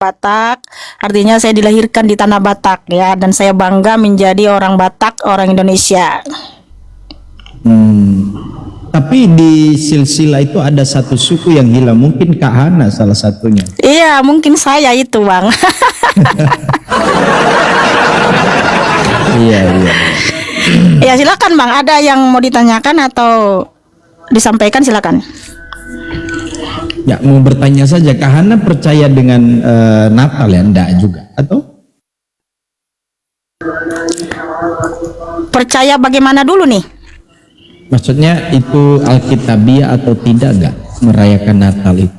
Batak, artinya saya dilahirkan di tanah Batak ya, dan saya bangga menjadi orang Batak, orang Indonesia. Tapi di silsilah itu ada satu suku yang hilang, mungkin Kak Hana salah satunya. Iya, mungkin saya itu, Bang. Iya. Ya, silakan Bang, ada yang mau ditanyakan atau disampaikan, silakan. Ya, mau bertanya saja, Kak Hana percaya dengan Natal ya? Enggak juga, atau? Percaya bagaimana dulu nih? Maksudnya itu Alkitabiah atau tidak enggak merayakan Natal itu?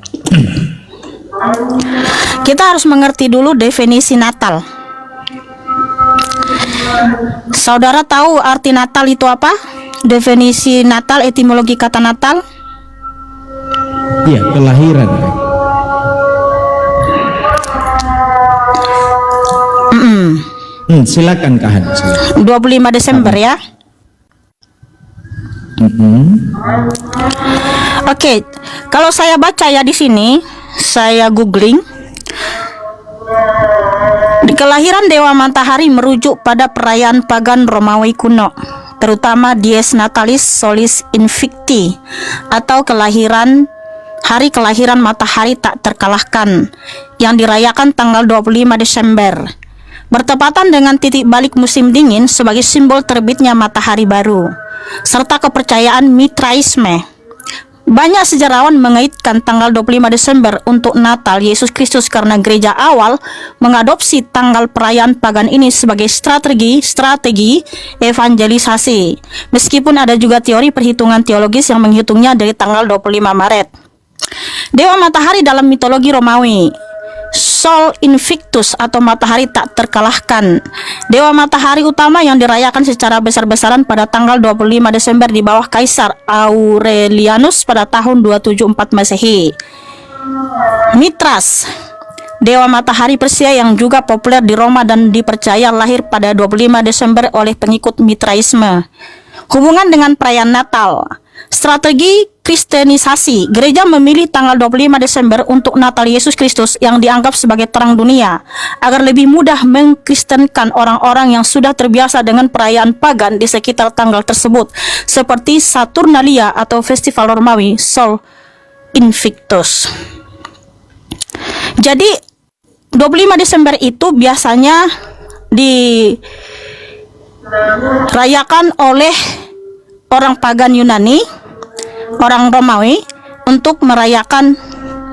Kita harus mengerti dulu definisi Natal. Saudara tahu arti Natal itu apa? Definisi Natal, etimologi kata Natal? Iya, kelahiran. Silakan Kak Hana. 25 Desember ya. Oke, kalau saya baca ya di sini, saya googling. Di kelahiran Dewa Matahari merujuk pada perayaan pagan Romawi kuno, terutama Dies Natalis Solis Invicti, atau hari kelahiran matahari tak terkalahkan, yang dirayakan tanggal 25 Desember, bertepatan dengan titik balik musim dingin sebagai simbol terbitnya matahari baru, serta kepercayaan Mitraisme. Banyak sejarawan mengaitkan tanggal 25 Desember untuk Natal Yesus Kristus karena gereja awal mengadopsi tanggal perayaan pagan ini sebagai strategi evangelisasi. Meskipun ada juga teori perhitungan teologis yang menghitungnya dari tanggal 25 Maret. Dewa matahari dalam mitologi Romawi, Sol Invictus atau matahari tak terkalahkan, dewa matahari utama yang dirayakan secara besar-besaran pada tanggal 25 Desember di bawah Kaisar Aurelianus pada tahun 274 Masehi. Mitras, dewa matahari Persia yang juga populer di Roma dan dipercaya lahir pada 25 Desember oleh pengikut Mitraisme. Hubungan dengan perayaan Natal. Strategi Kristenisasi. Gereja memilih tanggal 25 Desember untuk Natal Yesus Kristus yang dianggap sebagai terang dunia, agar lebih mudah mengkristenkan orang-orang yang sudah terbiasa dengan perayaan pagan di sekitar tanggal tersebut, seperti Saturnalia atau festival Romawi Sol Invictus. Jadi 25 Desember itu biasanya dirayakan oleh orang pagan Yunani, orang Romawi, untuk merayakan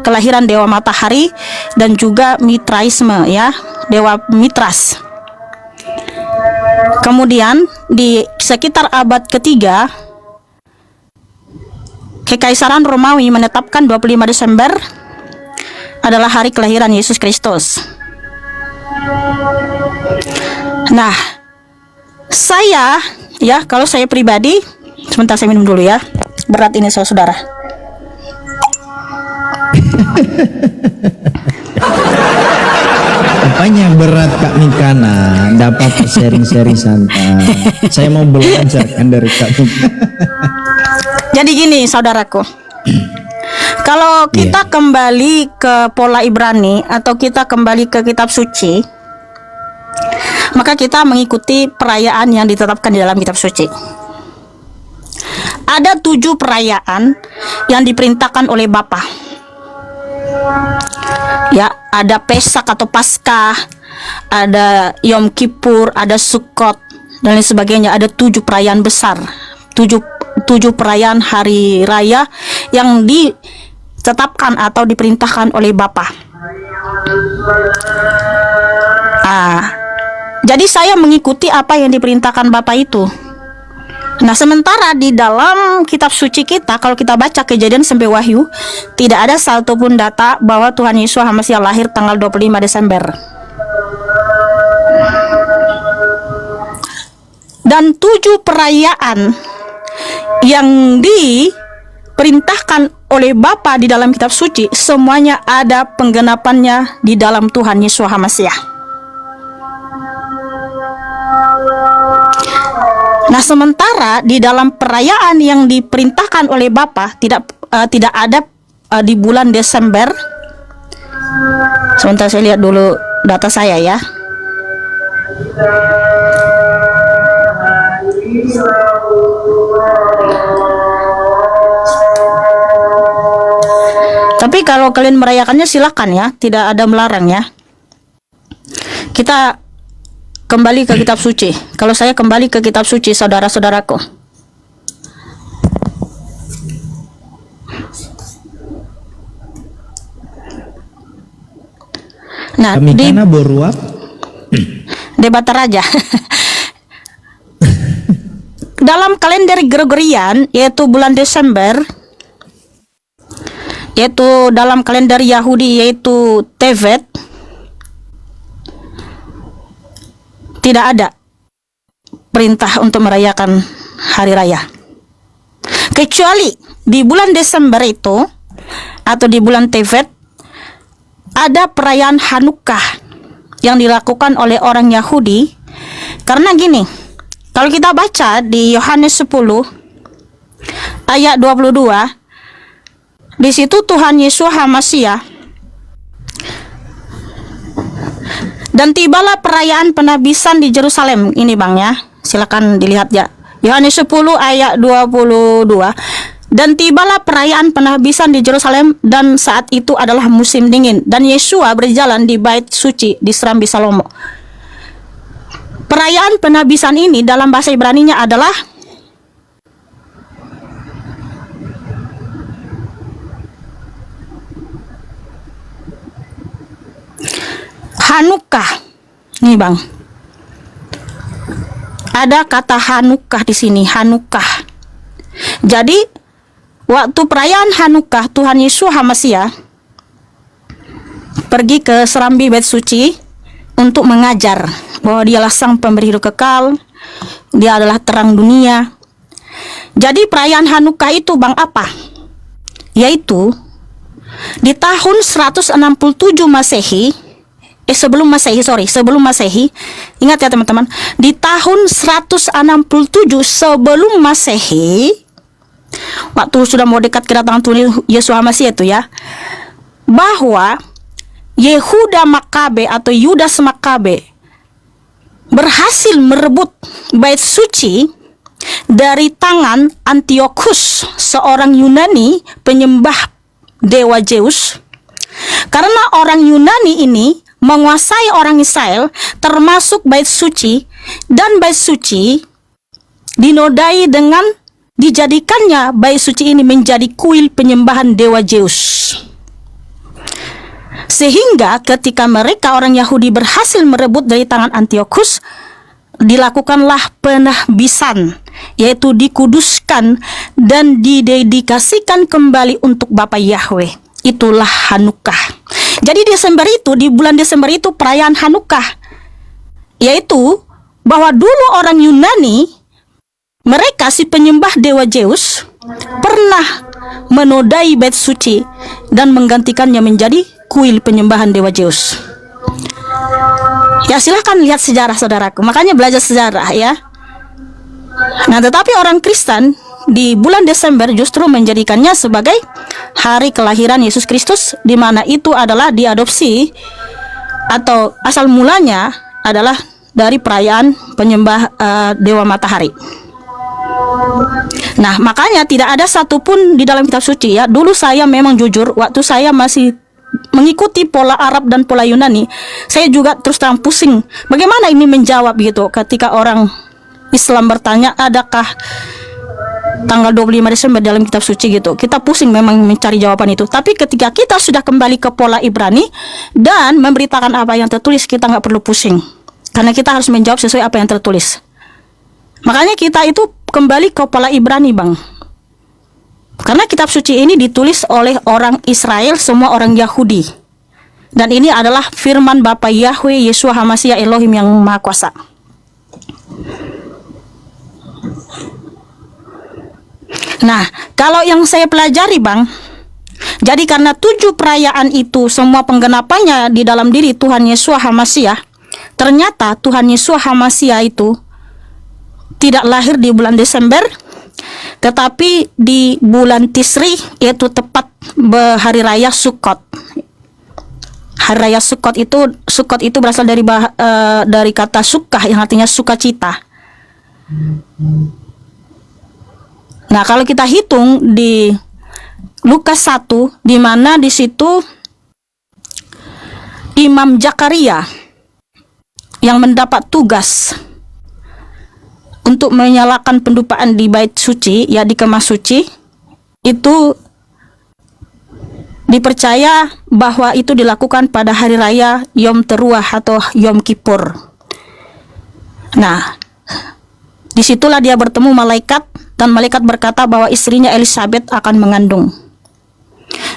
kelahiran dewa matahari dan juga Mitraisme ya, dewa Mitras. Kemudian di sekitar abad ketiga, Kekaisaran Romawi menetapkan 25 Desember adalah hari kelahiran Yesus Kristus. Nah, kalau saya pribadi, sebentar saya minum dulu ya. Berat ini saudara. Apanya berat Kak Mikana? Dapat sharing-sharing santai. Saya mau belajar kan dari Kak Mikana. Jadi gini saudaraku, kalau kita kembali ke pola Ibrani atau kita kembali ke kitab suci, maka kita mengikuti perayaan yang ditetapkan di dalam kitab suci. Ada 7 perayaan yang diperintahkan oleh Bapa. Ya, ada Pesak atau Paskah, ada Yom Kippur, ada Sukkot dan lain sebagainya. Ada 7 perayaan besar, 7 perayaan hari raya yang ditetapkan atau diperintahkan oleh Bapa. Jadi saya mengikuti apa yang diperintahkan Bapa itu. Nah, sementara di dalam kitab suci kita, kalau kita baca Kejadian sampai Wahyu, tidak ada satupun data bahwa Tuhan Yesus Hamasiah lahir tanggal 25 Desember. Dan 7 perayaan yang diperintahkan oleh Bapa di dalam kitab suci, semuanya ada penggenapannya di dalam Tuhan Yesus Hamasiah. Nah, sementara di dalam perayaan yang diperintahkan oleh Bapa tidak ada di bulan Desember, Sebentar saya lihat dulu data saya ya. Tapi kalau kalian merayakannya silakan ya, tidak ada melarang ya. Kita kembali ke kitab suci. Kalau saya kembali ke kitab suci, saudara-saudaraku. Nah, Kami di kana boruap. debat raja. Dalam kalender Gregorian, yaitu bulan Desember, yaitu dalam kalender Yahudi, yaitu Tevet, tidak ada perintah untuk merayakan hari raya. Kecuali di bulan Desember itu, atau di bulan Tevet, ada perayaan Hanukkah yang dilakukan oleh orang Yahudi. Karena gini, kalau kita baca di Yohanes 10 ayat 22, di situ Tuhan Yesus HaMasiah, dan tibalah perayaan penabisan di Yerusalem. Ini Bang ya, silakan dilihat ya. Yohanes 10 ayat 22. Dan tibalah perayaan penabisan di Yerusalem, dan saat itu adalah musim dingin, dan Yesua berjalan di bait suci di Serambi Salomo. Perayaan penabisan ini dalam bahasa Ibrani-nya adalah Hanukkah. Nih Bang, ada kata Hanukkah di sini, Hanukkah. Jadi waktu perayaan Hanukkah, Tuhan Yesus HaMasiah pergi ke Serambi Bait Suci untuk mengajar bahwa dialah sang pemberi hidup kekal, dia adalah terang dunia. Jadi perayaan Hanukkah itu Bang apa? Yaitu di tahun 167 Masehi, sebelum Masehi. Ingat ya teman-teman, di tahun 167 sebelum Masehi, waktu sudah mau dekat kedatangan Tuhan Yesus HaMasiah itu ya, bahwa Yehuda Makabe atau Yudas Makabe berhasil merebut bait suci dari tangan Antiochus, seorang Yunani penyembah dewa Zeus. Karena orang Yunani ini menguasai orang Israel, termasuk bait suci, dan bait suci dinodai dengan dijadikannya bait suci ini menjadi kuil penyembahan dewa Zeus. Sehingga ketika mereka orang Yahudi berhasil merebut dari tangan Antiochus, dilakukanlah penabisan, yaitu dikuduskan dan didedikasikan kembali untuk Bapa Yahweh. Itulah Hanukkah. Jadi Desember itu, di bulan Desember itu perayaan Hanukkah, yaitu bahwa dulu orang Yunani, mereka si penyembah dewa Zeus, pernah menodai bait suci dan menggantikannya menjadi kuil penyembahan dewa Zeus. Ya silahkan lihat sejarah saudaraku, makanya belajar sejarah ya. Nah tetapi orang Kristen di bulan Desember justru menjadikannya sebagai hari kelahiran Yesus Kristus, di mana itu adalah diadopsi atau asal mulanya adalah dari perayaan penyembah dewa matahari. Nah makanya tidak ada satupun di dalam kitab suci ya. Dulu saya memang jujur, waktu saya masih mengikuti pola Arab dan pola Yunani, saya juga terus terang pusing bagaimana ini menjawab gitu ketika orang Islam bertanya adakah tanggal 25 Desember dalam kitab suci gitu. Kita pusing memang mencari jawaban itu. Tapi ketika kita sudah kembali ke pola Ibrani dan memberitakan apa yang tertulis, kita nggak perlu pusing, karena kita harus menjawab sesuai apa yang tertulis. Makanya kita itu kembali ke pola Ibrani Bang, karena kitab suci ini ditulis oleh orang Israel, semua orang Yahudi, dan ini adalah firman Bapa Yahweh Yeshua HaMasiah Elohim yang Maha Kuasa. Nah, kalau yang saya pelajari Bang, jadi karena 7 perayaan itu semua penggenapannya di dalam diri Tuhan Yeshua HaMasiah, ternyata Tuhan Yeshua HaMasiah itu tidak lahir di bulan Desember, tetapi di bulan Tisri, yaitu tepat hari raya Sukkot. Hari raya Sukot itu berasal dari kata sukah yang artinya sukacita. Nah, kalau kita hitung di Lukas 1, di mana di situ Imam Zakaria yang mendapat tugas untuk menyalakan pendupaan di bait suci, ya di kemah suci, itu dipercaya bahwa itu dilakukan pada hari raya Yom Teruah atau Yom Kippur. Nah, disitulah dia bertemu malaikat, dan malaikat berkata bahwa istrinya Elizabeth akan mengandung.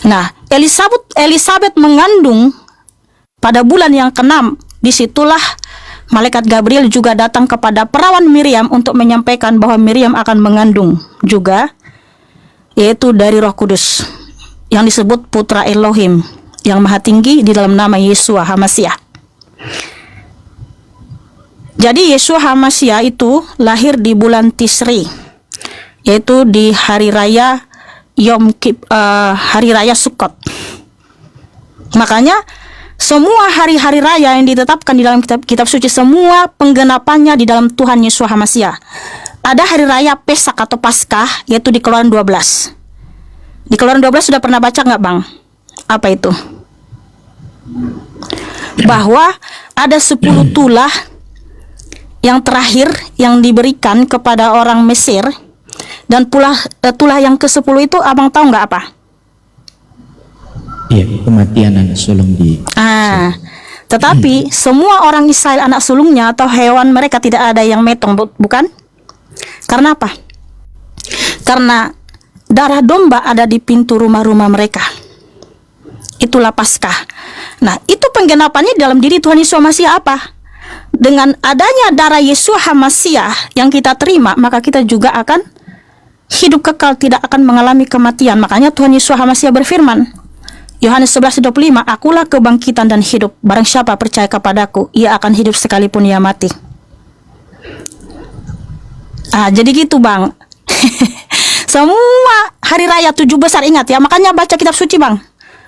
Nah, Elizabeth mengandung pada bulan yang ke-6. Disitulah malaikat Gabriel juga datang kepada perawan Miriam untuk menyampaikan bahwa Miriam akan mengandung juga, yaitu dari Roh Kudus, yang disebut Putra Elohim yang Maha Tinggi di dalam nama Yeshua HaMashiach. Jadi Yeshua HaMashiach itu lahir di bulan Tisri, yaitu di hari raya hari raya Sukot. Makanya semua hari-hari raya yang ditetapkan di dalam kitab suci, semua penggenapannya di dalam Tuhan Yeshua HaMashiach. Ada hari raya Pesak atau Paskah, yaitu di Keluaran 12. Di Keluaran 12 sudah pernah baca nggak, Bang? Apa itu? Bahwa ada 10 tulah yang terakhir yang diberikan kepada orang Mesir, dan tulah yang ke-10 itu abang tahu nggak apa? Iya, kematian anak sulung di. Tetapi semua orang Israel anak sulungnya atau hewan mereka tidak ada yang metong, bukan? Karena apa? Karena darah domba ada di pintu rumah-rumah mereka. Itulah Paskah. Nah, itu penggenapannya dalam diri Tuhan Yesus HaMashiach apa? Dengan adanya darah Yesus HaMashiach yang kita terima, maka kita juga akan hidup kekal, tidak akan mengalami kematian. Makanya Tuhan Yesus HaMashiach berfirman, Yohanes 11:25, akulah kebangkitan dan hidup. Barang siapa percaya kepadaku, ia akan hidup sekalipun ia mati. Jadi gitu, Bang. Semua hari raya 7 besar, ingat ya. Makanya baca kitab suci, Bang.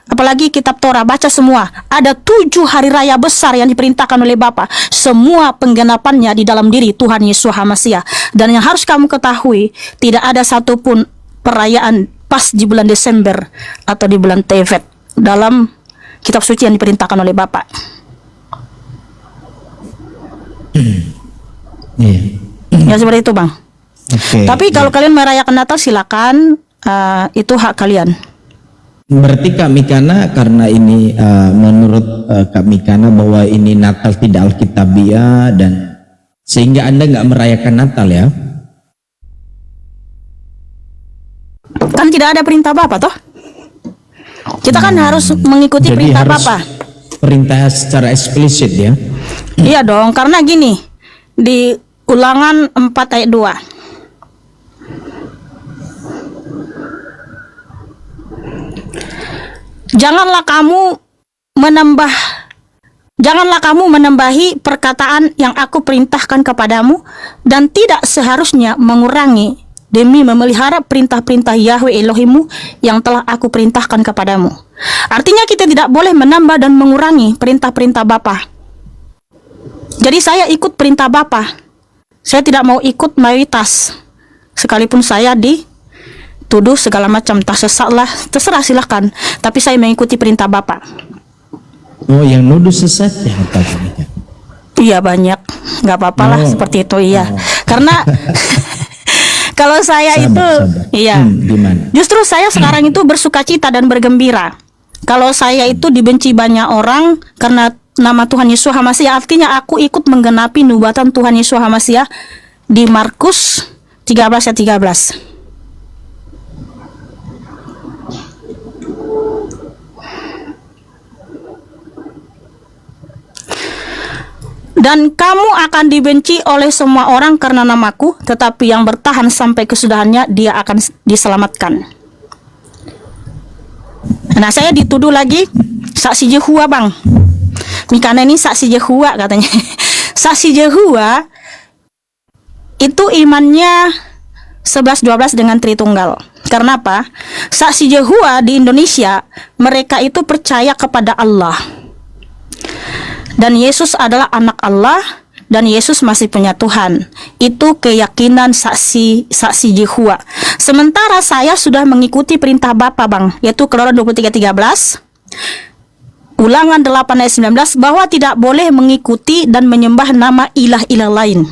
Apalagi kitab Torah, baca semua. Ada 7 hari raya besar yang diperintahkan oleh Bapa. Semua penggenapannya di dalam diri Tuhan Yesus HaMashiach. Dan yang harus kamu ketahui, tidak ada satupun perayaan pas di bulan Desember atau di bulan Tevet dalam kitab suci yang diperintahkan oleh Bapa. Ya seperti itu, Bang. Tapi kalau kalian merayakan Natal, silakan, itu hak kalian. Berarti Kak Mikana, karena ini menurut Kak Mikana bahwa ini Natal tidak Alkitabiah, dan sehingga Anda nggak merayakan Natal ya? Kan tidak ada perintah Bapa toh? Kita kan harus mengikuti perintah Bapa. Perintah secara eksplisit ya? Iya dong, karena gini, di Ulangan 4 ayat 2. Janganlah kamu menambahi perkataan yang aku perintahkan kepadamu, dan tidak seharusnya mengurangi demi memelihara perintah-perintah Yahweh Elohimmu yang telah aku perintahkan kepadamu. Artinya kita tidak boleh menambah dan mengurangi perintah-perintah Bapa. Jadi saya ikut perintah Bapa. Saya tidak mau ikut mayoritas. Sekalipun saya dituduh segala macam, tak sesatlah, terserah silahkan. Tapi saya mengikuti perintah Bapa. Oh, yang nuduh sesat ya apa? Iya banyak, nggak apa-apa lah seperti itu, iya. Karena kalau saya sabar. Iya. Gimana? Justru saya sekarang itu bersukacita dan bergembira. Kalau saya itu dibenci banyak orang karena nama Tuhan Yesus HaMashiach, artinya aku ikut menggenapi nubuatan Tuhan Yesus HaMashiach di Markus 13 ayat 13. Dan kamu akan dibenci oleh semua orang karena namaku, tetapi yang bertahan sampai kesudahannya, dia akan diselamatkan. Nah, saya dituduh lagi saksi Yehova, Bang. Mikana ini saksi Yehova katanya. Saksi Yehova itu imannya 11-12 dengan Tritunggal. Karena apa? Saksi Yehova di Indonesia, mereka itu percaya kepada Allah. Dan Yesus adalah anak Allah, dan Yesus masih punya Tuhan. Itu keyakinan saksi Yehova. Sementara saya sudah mengikuti perintah Bapa, Bang, yaitu Keluaran 23:13, Ulangan 8 ayat 19, bahwa tidak boleh mengikuti dan menyembah nama ilah-ilah lain,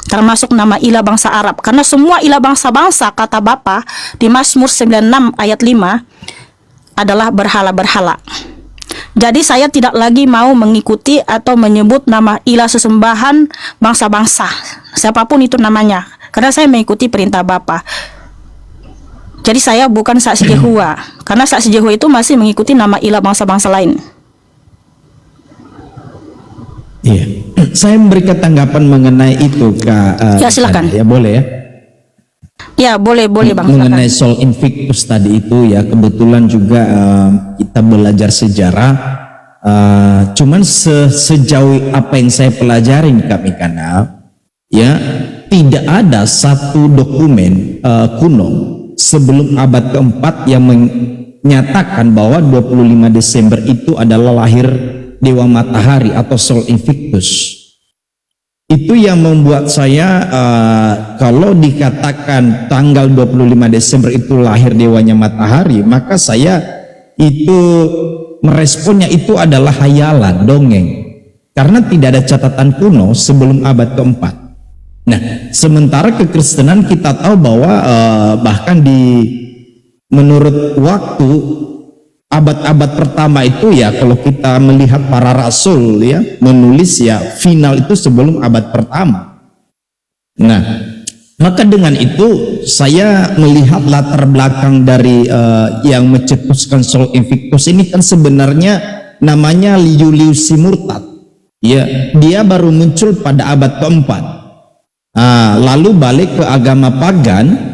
termasuk nama ilah bangsa Arab. Karena semua ilah bangsa-bangsa, kata Bapa di Mazmur 96 ayat 5, adalah berhala-berhala. Jadi saya tidak lagi mau mengikuti atau menyebut nama ilah sesembahan bangsa-bangsa, siapapun itu namanya, karena saya mengikuti perintah Bapa. Jadi saya bukan saksi Yehova, karena saksi Yehova itu masih mengikuti nama ilah bangsa-bangsa lain. Iya, saya memberikan tanggapan mengenai itu, Kak. Ya, silakan. Ya, boleh ya. Ya, boleh Bang. Mengenai Silakan. Sol Invictus tadi itu ya, kebetulan juga kita belajar sejarah. Cuman sejauh apa yang saya pelajarin, Kak Mikana, ya, tidak ada satu dokumen kuno sebelum abad keempat yang menyatakan bahwa 25 Desember itu adalah lahir Dewa Matahari atau Sol Invictus. Itu yang membuat saya kalau dikatakan tanggal 25 Desember itu lahir dewanya matahari, maka saya itu meresponnya itu adalah hayalan, dongeng. Karena tidak ada catatan kuno sebelum abad keempat. Nah, sementara kekristenan kita tahu bahwa bahkan menurut waktu abad-abad pertama itu ya, kalau kita melihat para rasul ya menulis ya final itu sebelum abad pertama. Nah, maka dengan itu saya melihat latar belakang dari yang mencetuskan Sol Invictus ini kan sebenarnya namanya Julius Murtad. Ya, dia baru muncul pada abad keempat. Lalu balik ke agama pagan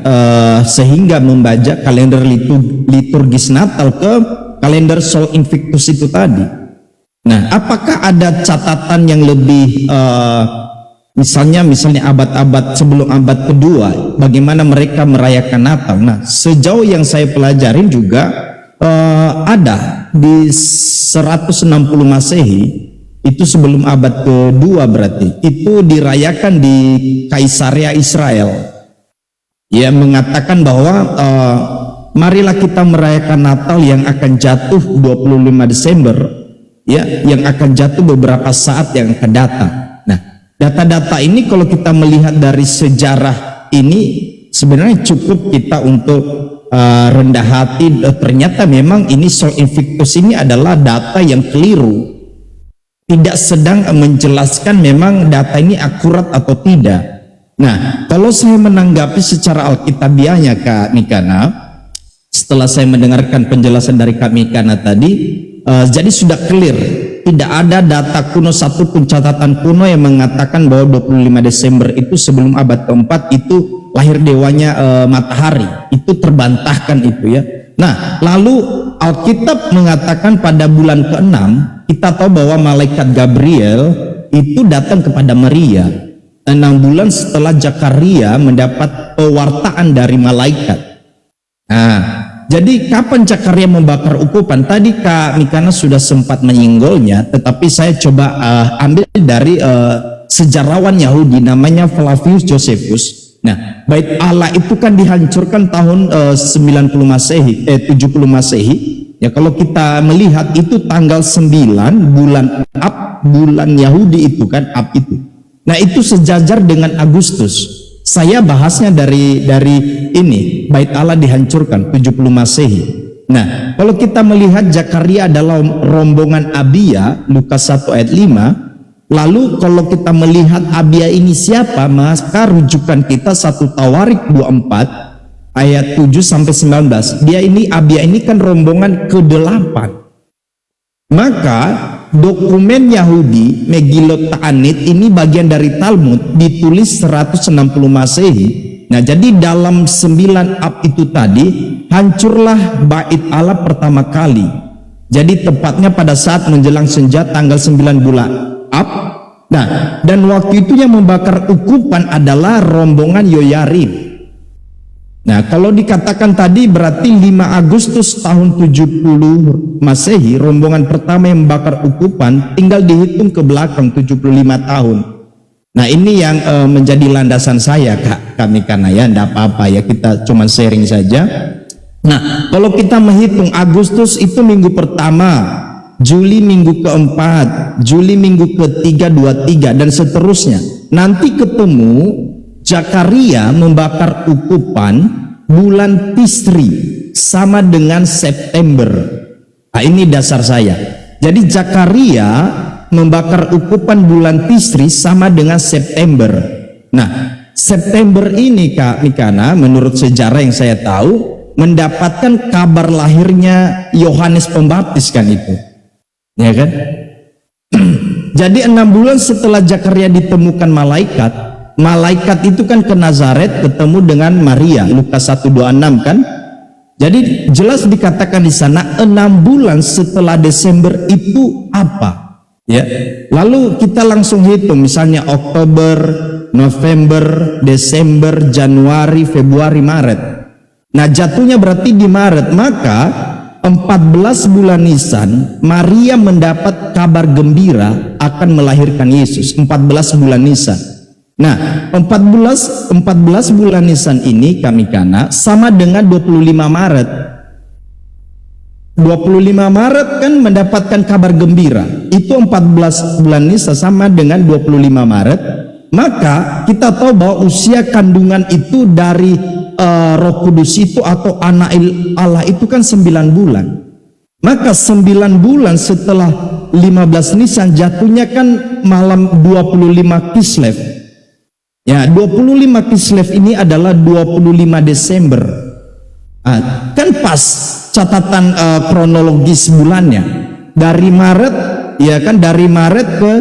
sehingga membaca kalender liturgis Natal ke kalender Sol Invictus itu tadi. Nah, apakah ada catatan yang lebih misalnya abad-abad sebelum abad kedua, bagaimana mereka merayakan Natal? Nah, sejauh yang saya pelajarin juga ada di 160 Masehi, itu sebelum abad kedua berarti, itu dirayakan di Kaisaria Israel. Ya, mengatakan bahwa marilah kita merayakan Natal yang akan jatuh 25 Desember, ya, yang akan jatuh beberapa saat yang akan datang. Nah, data-data ini kalau kita melihat dari sejarah ini sebenarnya cukup kita untuk rendah hati. Ternyata memang ini Sol Invictus ini adalah data yang keliru, tidak sedang menjelaskan memang data ini akurat atau tidak. Nah, kalau saya menanggapi secara alkitabiahnya, Kak Mikana, setelah saya mendengarkan penjelasan dari Kak Mikana tadi, jadi sudah clear, tidak ada data kuno satupun, catatan kuno yang mengatakan bahwa 25 Desember itu sebelum abad keempat itu lahir dewanya matahari. Itu terbantahkan itu ya. Nah, lalu Alkitab mengatakan pada bulan ke-6, kita tahu bahwa malaikat Gabriel itu datang kepada Maria 6 bulan setelah Zakaria mendapat pewartaan dari malaikat. Nah, jadi kapan Zakaria membakar ukupan? Tadi Kak Mikana sudah sempat menyinggolnya, tetapi saya coba ambil dari sejarawan Yahudi namanya Flavius Josephus. Nah, Bait Allah itu kan dihancurkan tahun 70 Masehi. Ya, kalau kita melihat itu tanggal 9 bulan Ab, bulan Yahudi itu kan Ab itu. Nah, itu sejajar dengan Agustus. Saya bahasnya dari ini, Bait Allah dihancurkan 70 Masehi. Nah, kalau kita melihat Zakaria adalah rombongan Abia, Lukas 1 ayat 5. Lalu kalau kita melihat Abia ini siapa, maka rujukan kita 1 Tawarik 24 ayat 7 sampai 19. Abia ini kan rombongan ke-8. Maka dokumen Yahudi Megillot Ta'anit ini bagian dari Talmud, ditulis 160 Masehi. Nah, jadi dalam 9 Ab itu tadi hancurlah Bait Allah pertama kali. Jadi tepatnya pada saat menjelang senja tanggal 9 bulan Ab. Nah, dan waktu itu yang membakar ukupan adalah rombongan Yoyarib. Nah, kalau dikatakan tadi berarti 5 Agustus tahun 70 Masehi, rombongan pertama yang membakar ukupan, tinggal dihitung ke belakang 75 tahun. Nah, ini yang menjadi landasan saya, Kak Mikana, ya, enggak apa-apa ya, kita cuma sharing saja. Nah, kalau kita menghitung Agustus itu minggu pertama, Juli minggu keempat, Juli minggu ketiga 23 dan seterusnya. Nanti ketemu Zakaria membakar ukupan bulan Tisri sama dengan September. Nah, ini dasar saya. Jadi Zakaria membakar ukupan bulan Tisri sama dengan September. Nah, September ini, Kak Mikana, menurut sejarah yang saya tahu, mendapatkan kabar lahirnya Yohanes Pembaptis kan itu. Ya kan? Jadi 6 bulan setelah Zakaria ditemukan malaikat itu kan ke Nazaret ketemu dengan Maria, Lukas 1:26 kan. Jadi jelas dikatakan di sana 6 bulan setelah Desember itu apa? Ya. Lalu kita langsung hitung misalnya Oktober, November, Desember, Januari, Februari, Maret. Nah, jatuhnya berarti di Maret, maka 14 bulan Nisan Maria mendapat kabar gembira akan melahirkan Yesus. 14 bulan Nisan. Nah, 14 bulan Nisan ini Kak Mikana sama dengan 25 Maret. 25 Maret kan mendapatkan kabar gembira. Itu 14 bulan Nisan sama dengan 25 Maret. Maka kita tahu bahwa usia kandungan itu dari Roh Kudus itu atau anak Allah itu kan 9 bulan. Maka 9 bulan setelah 15 Nisan jatuhnya kan malam 25 Kislev. Ya, 25 Kislev ini adalah 25 Desember. Kan pas catatan kronologis bulannya. Dari Maret, ya kan, dari Maret ke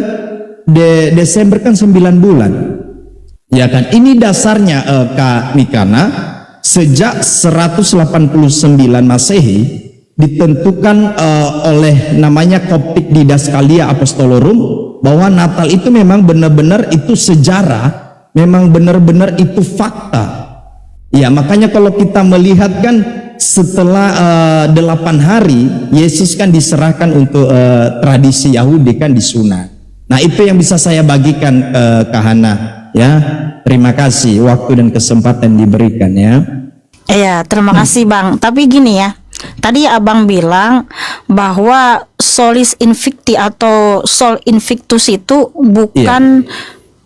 Desember kan 9 bulan. Ya kan, ini dasarnya Kak Mikana, sejak 189 Masehi ditentukan oleh namanya Koptik Didaskalia Apostolorum bahwa Natal itu memang benar-benar itu sejarah, memang benar-benar itu fakta. Ya, makanya kalau kita melihat kan setelah 8 hari Yesus kan diserahkan untuk tradisi Yahudi kan disunat. Nah, itu yang bisa saya bagikan ke Hana, ya. Terima kasih waktu dan kesempatan diberikan, ya. Iya, terima kasih Bang. Tapi gini ya, tadi Abang bilang bahwa Solis Invicti atau Sol Invictus itu bukan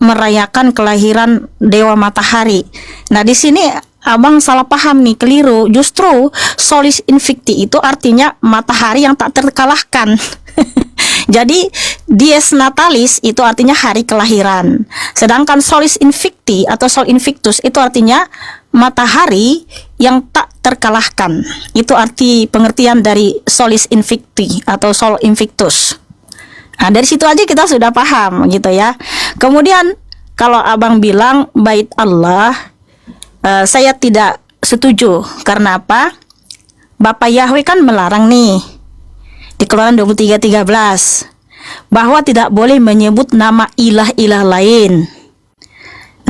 merayakan kelahiran Dewa Matahari. Nah, di sini Abang salah paham nih, keliru. Justru Solis Invicti itu artinya matahari yang tak terkalahkan. Jadi Dies Natalis itu artinya hari kelahiran. Sedangkan Solis Invicti atau Sol Invictus itu artinya matahari yang tak terkalahkan. Itu arti pengertian dari Solis Invicti atau Sol Invictus. Nah, dari situ aja kita sudah paham gitu ya. Kemudian kalau Abang bilang bait Allah, saya tidak setuju. Karena apa? Bapak Yahweh kan melarang nih di Keluaran 23:13 bahwa tidak boleh menyebut nama ilah-ilah lain.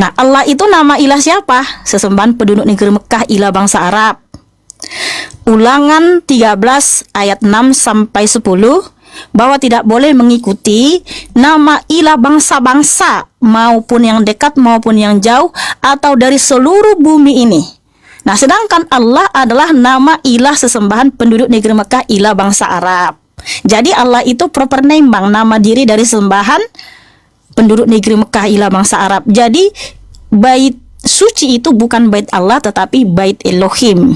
Nah, Allah itu nama ilah siapa? Sesembahan penduduk negeri Mekah, ilah bangsa Arab. Ulangan 13 ayat 6 sampai 10 bahwa tidak boleh mengikuti nama ilah bangsa-bangsa maupun yang dekat maupun yang jauh atau dari seluruh bumi ini. Nah, sedangkan Allah adalah nama ilah sesembahan penduduk negeri Mekah, ilah bangsa Arab. Jadi Allah itu proper name Bang, nama diri dari sembahan penduduk negeri Mekah, ilah bangsa Arab. Jadi bait suci itu bukan bait Allah tetapi bait Elohim.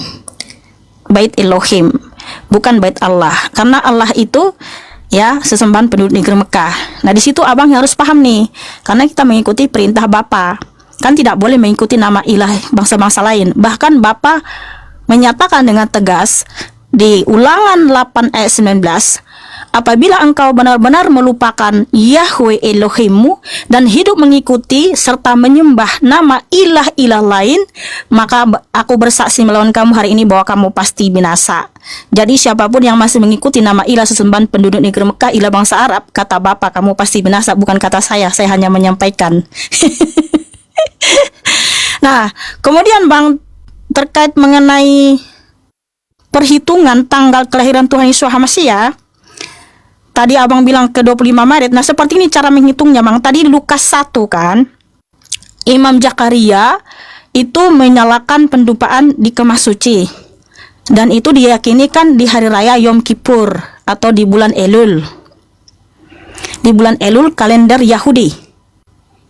Bait Elohim, bukan bait Allah. Karena Allah itu ya sesembahan penduduk negeri Mekah. Nah, di situ Abang harus paham nih. Karena kita mengikuti perintah Bapa. Kan tidak boleh mengikuti nama ilah bangsa-bangsa lain. Bahkan Bapa menyatakan dengan tegas di Ulangan 8 ayat 19, apabila engkau benar-benar melupakan Yahweh Elohimmu dan hidup mengikuti serta menyembah nama ilah-ilah lain, maka aku bersaksi melawan kamu hari ini bahwa kamu pasti binasa. Jadi siapapun yang masih mengikuti nama ilah sesembahan penduduk negeri Mekah, ilah bangsa Arab, kata Bapa kamu pasti binasa, bukan kata saya hanya menyampaikan. Nah, kemudian Bang terkait mengenai perhitungan tanggal kelahiran Tuhan Yesus Hamasiah, tadi abang bilang ke 25 Maret. Nah, seperti ini cara menghitungnya, Bang. Tadi Lukas 1 kan, Imam Zakaria itu menyalakan pendupaan di kemah suci, dan itu diyakini kan di hari raya Yom Kippur atau di bulan Elul, di bulan Elul kalender Yahudi,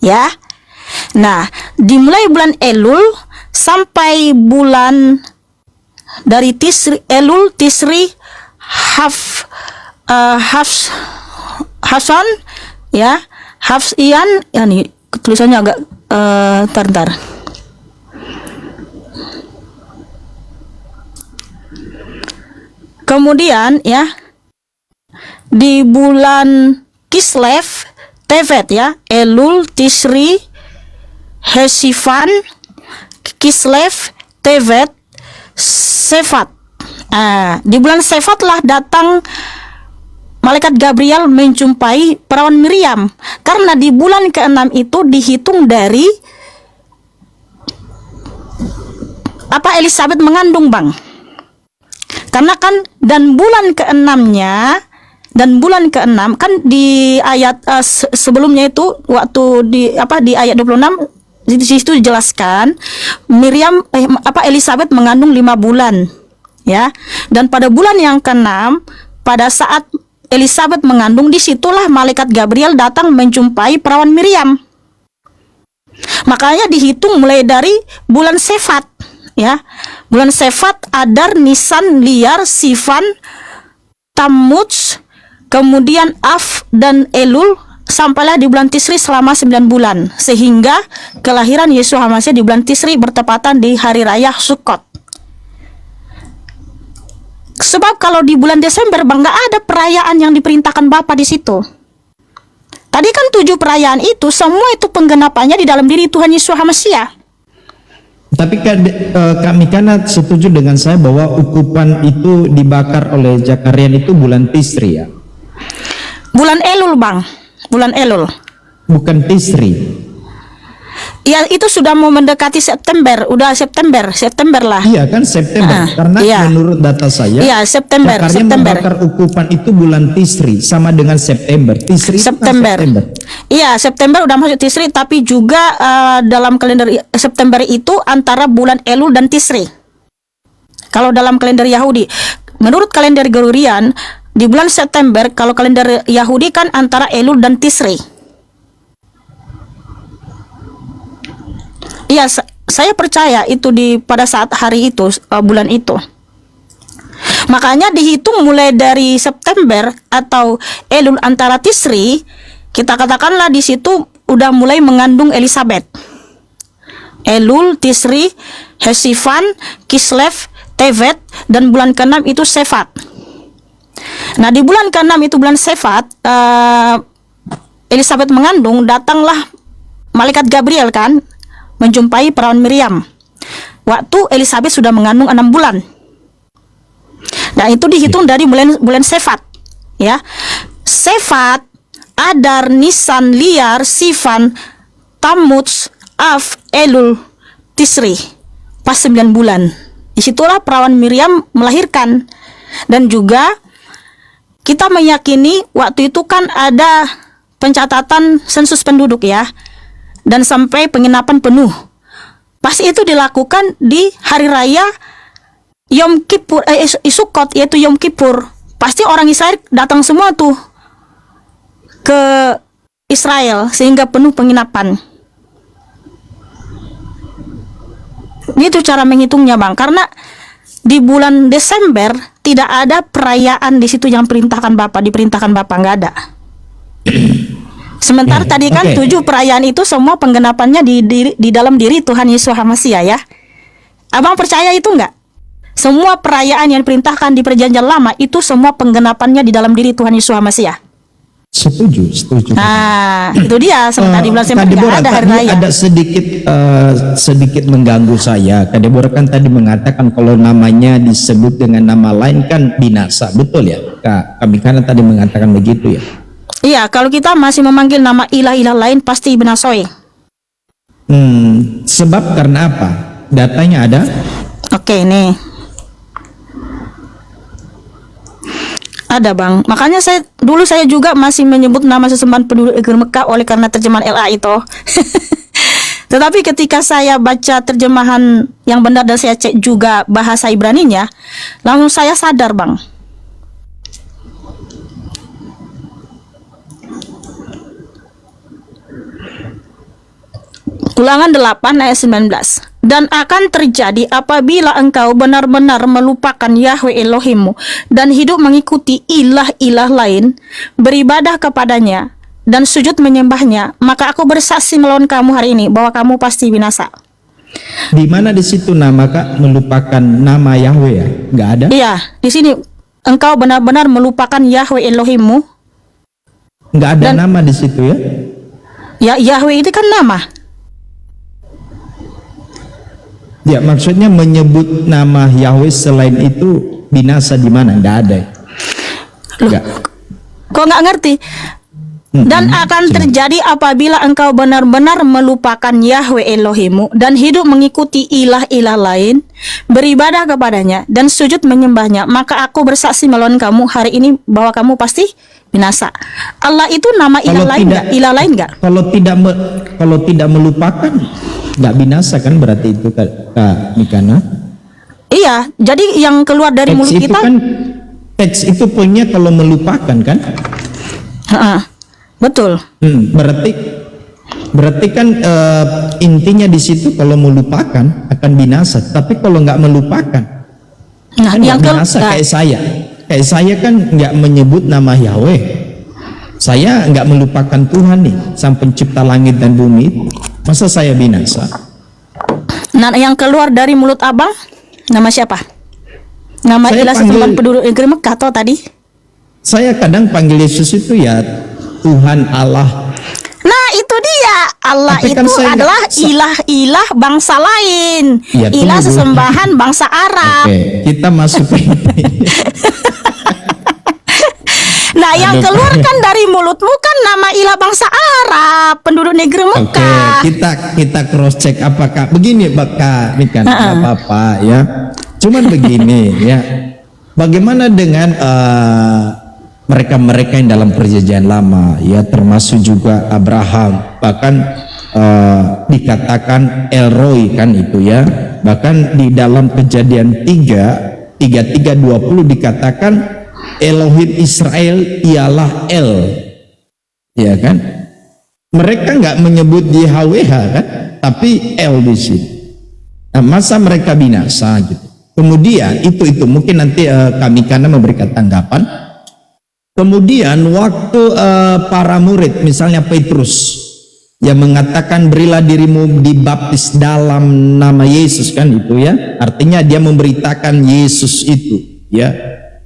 ya. Nah, dimulai bulan Elul sampai bulan dari Tisri, Elul, Tisri, Hasan, ya, Hafsian, ya nih tulisannya agak tar. Kemudian ya di bulan Kislev, Tevet ya, Elul, Tisri, Hesivan, Kislev, Tevet, Sefat. Di bulan Sefat lah datang malaikat Gabriel menjumpai perawan Miriam, karena di bulan ke-6 itu dihitung dari apa Elizabeth mengandung, Bang. Karena kan dan bulan ke-6 kan di ayat sebelumnya itu waktu di ayat 26 di situ dijelaskan Elizabeth mengandung 5 bulan, ya. Dan pada bulan yang ke-6, pada saat Elizabeth mengandung, disitulah malaikat Gabriel datang menjumpai perawan Miriam. Makanya dihitung mulai dari bulan Sefat, ya. Bulan Sefat, Adar, Nisan, Liar, Sivan, Tammuz, kemudian Af dan Elul, sampailah di bulan Tisri selama 9 bulan, sehingga kelahiran Yesus Hamasiah di bulan Tisri bertepatan di hari raya Sukkot. Sebab kalau di bulan Desember, Bang, nggak ada perayaan yang diperintahkan Bapa di situ. Tadi kan 7 perayaan itu, semua itu penggenapannya di dalam diri Tuhan Yesus Hamasiah. Tapi kami kan setuju dengan saya bahwa ukupan itu dibakar oleh Zakarian itu bulan Tisri, ya. Bulan Elul, Bang. Bulan Elul. Bukan Tisri. Ya, itu sudah mau mendekati September. Udah September lah. Iya kan, September. Karena iya. menurut data saya, iya, September. membakar ukupan itu bulan Tisri, sama dengan September. Tisri September. Iya, September udah masuk Tisri, tapi juga dalam kalender September itu antara bulan Elul dan Tisri. Kalau dalam kalender Yahudi, menurut kalender Gregorian, di bulan September, kalau kalender Yahudi kan antara Elul dan Tisri. Iya, saya percaya itu pada saat hari itu, bulan itu. Makanya dihitung mulai dari September atau Elul antara Tisri, kita katakanlah di situ udah mulai mengandung Elizabeth. Elul, Tisri, Hesivan, Kislev, Tevet, dan bulan ke-6 itu Sefat. Nah, di bulan ke-6 itu bulan Sefat, Elizabeth mengandung, datanglah malaikat Gabriel kan menjumpai perawan Miriam. Waktu Elizabeth sudah mengandung 6 bulan. Nah, itu dihitung dari bulan Sefat, ya. Sefat, Adar, Nisan, Liar, Sivan, Tammuz, Av, Elul, Tisri. Pas 9 bulan. Disitulah perawan Miriam melahirkan. Dan juga kita meyakini waktu itu kan ada pencatatan sensus penduduk, ya. Dan sampai penginapan penuh. Pasti itu dilakukan di hari raya Yom Kippur, Sukkot, yaitu Yom Kippur. Pasti orang Israel datang semua tuh ke Israel, sehingga penuh penginapan. Itu cara menghitungnya, Bang. Karena di bulan Desember tidak ada perayaan di situ yang diperintahkan Bapak, nggak ada. Sementara tadi kan 7 perayaan itu semua penggenapannya di dalam diri Tuhan Yesus Hamasiah, ya. Abang percaya itu enggak? Semua perayaan yang diperintahkan di Perjanjian Lama itu semua penggenapannya di dalam diri Tuhan Yesus Hamasiah. Setuju. Nah, itu dia. Sementara di bulan Desember enggak ada hari raya. Ada sedikit mengganggu saya. Kak Deborah kan tadi mengatakan kalau namanya disebut dengan nama lain kan binasa, betul ya? Kami kan tadi mengatakan begitu, ya. Iya, kalau kita masih memanggil nama ilah-ilah lain pasti binasoi. Sebab karena apa? Datanya ada? Oke, nih. Ada bang, makanya dulu saya juga masih menyebut nama sesembahan penduduk negeri Mekah oleh karena terjemahan LA itu. Tetapi ketika saya baca terjemahan yang benar dan saya cek juga bahasa Ibraninya, langsung saya sadar bang. Ulangan 8 ayat 19. Dan akan terjadi apabila engkau benar-benar melupakan Yahweh Elohimmu dan hidup mengikuti ilah-ilah lain, beribadah kepadanya dan sujud menyembahnya, maka aku bersaksi melawan kamu hari ini bahwa kamu pasti binasa. Di mana di situ nama Kak melupakan nama Yahweh ya? Nggak ada? Iya, di sini engkau benar-benar melupakan Yahweh Elohimmu. Nggak ada nama di situ ya? Ya, Yahweh itu kan nama. Ya, maksudnya menyebut nama Yahweh selain itu binasa di mana? Nggak ada. Loh, kok nggak ngerti? Dan akan terjadi apabila engkau benar-benar melupakan Yahweh Elohimmu dan hidup mengikuti ilah-ilah lain, beribadah kepadanya dan sujud menyembahnya, maka aku bersaksi melawan kamu hari ini bahwa kamu pasti binasa. Allah itu nama ilah lain nggak? Ilah lain nggak? Kalau tidak melupakan nggak binasa kan berarti itu Kak Mikana? Iya, jadi yang keluar dari mulut kita kan, teks itu punya kalau melupakan kan? Betul. Berarti kan intinya di situ kalau melupakan akan binasa. Tapi kalau nggak melupakan, nah, kan yang binasa. Kayak saya kan nggak menyebut nama Yahweh. Saya nggak melupakan Tuhan nih, Sang Pencipta langit dan bumi. Masa saya binasa? Nah, yang keluar dari mulut abang nama siapa? Nama ilah sesembahan penduduk negeri Mekah toh tadi? Saya kadang panggil Yesus itu ya Tuhan Allah. Nah itu dia, Allah tapi itu kan adalah ilah-ilah bangsa lain, ya, ilah sesembahan bangsa Arab. Oke, kita masuk ke Nah yang keluarkan dari mulutmu kan nama ilah bangsa Arab, penduduk negeri Mekah. Oke, kita cross check apakah begini Kak Mikan, apa-apa ya. Cuman begini ya. Bagaimana dengan mereka-mereka yang dalam perjanjian lama ya, termasuk juga Abraham, bahkan dikatakan El Roi kan itu ya. Bahkan di dalam Kejadian 33:20 dikatakan Elohim Israel ialah El, ya kan? Mereka nggak menyebut Yahweh kan, tapi El di sini. Nah, masa mereka binasa gitu? Kemudian itu mungkin nanti kami karena memberikan tanggapan. Kemudian waktu para murid, misalnya Petrus, yang mengatakan berilah dirimu dibaptis dalam nama Yesus kan itu ya, artinya dia memberitakan Yesus itu ya,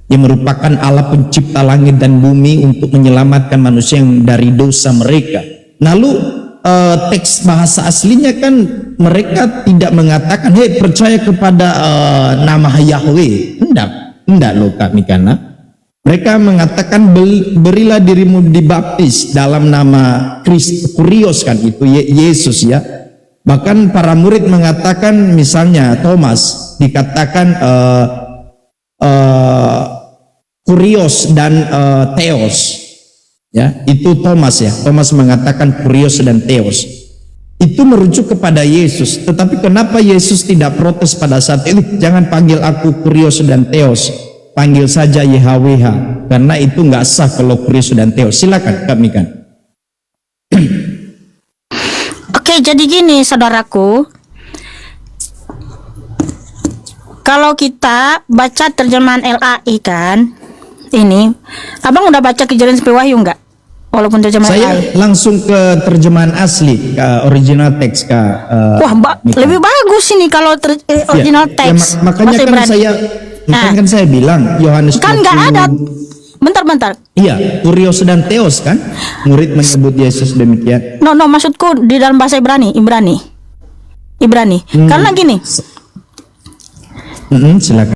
yang merupakan Allah pencipta langit dan bumi untuk menyelamatkan manusia yang dari dosa mereka. Lalu teks bahasa aslinya kan mereka tidak mengatakan hei percaya kepada nama Yahweh. Enggak loh Kak Mikana. Mereka mengatakan berilah dirimu dibaptis dalam nama Kurios kan itu Yesus ya. Bahkan para murid mengatakan, misalnya Thomas dikatakan Kurios dan Theos ya, itu Thomas ya. Thomas mengatakan Kurios dan Theos. Itu merujuk kepada Yesus. Tetapi kenapa Yesus tidak protes pada saat itu? Jangan panggil aku Kurios dan Theos, panggil saja YHWH, karena itu nggak sah kalau Kurios dan Theos. Silakan kami kan. Oke, jadi gini saudaraku, kalau kita baca terjemahan LAI kan, ini, abang udah baca Kejadian sampai Wahyu nggak? Walaupun terjemahan saya LAI. langsung ke terjemahan asli, ke original teks ke. Wah, lebih bagus ini kalau original teks. Makanya kan saya, kan saya bilang Yohanes kan nggak ada. Bentar. Iya, Kurios dan Theos kan, murid menyebut Yesus demikian. No, maksudku di dalam bahasa Ibrani. Karena gini. Silakan.